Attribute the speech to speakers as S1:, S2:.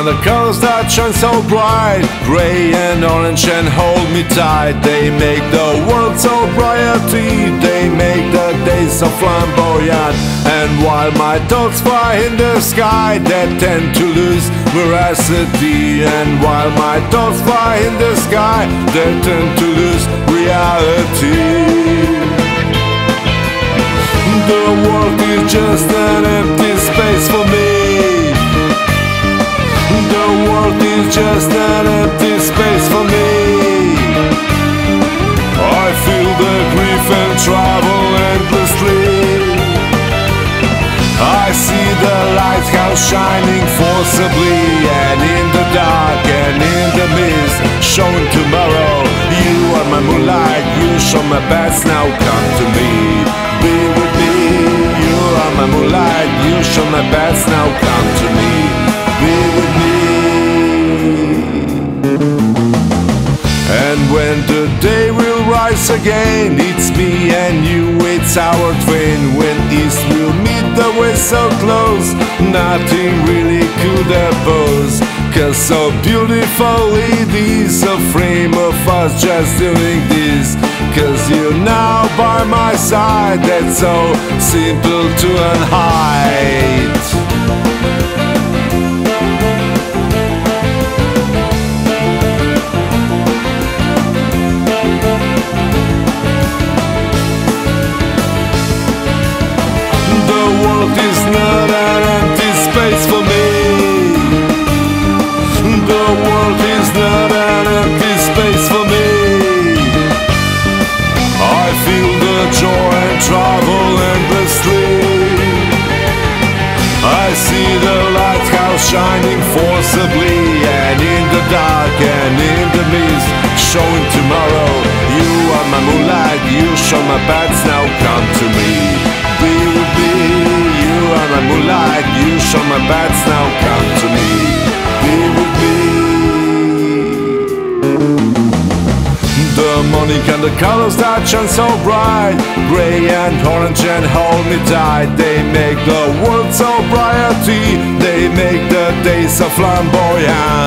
S1: the colors that shine so bright, gray and orange, and hold me tight. They make the world so brighty, they make the days so flamboyant. And while my thoughts fly in the sky, they tend to lose veracity. And while my thoughts fly in the sky, they tend to lose reality. The world is just an empty space for me. The world is just an empty space for me. I feel the grief and travel endlessly. I see the lighthouse shining forcibly, and in the dark and in the mist, showing tomorrow. You are my moonlight, you show my path, now come to me, be with me. You are my moonlight, you show my path, now come to me, be with me. And when the day will rise again, it's me and you, it's our twin. When east will meet the west so close, nothing really could oppose. Cause so beautifully this a frame of us just doing this. Cause you're now by my side, that's so simple to unhide. Is not an empty space for me. The world is not an empty space for me. I feel the joy and travel endlessly. I see the lighthouse shining forcibly, and in the dark and in the mist, showing tomorrow. You are my moonlight, you show my path, now come to me, be with me. You are my moonlight, you show my path, now come to me, be with me. The morning and the colors that shine so bright, gray and orange, and hold me tight. They make the world so brighty, they make the days so flamboyant.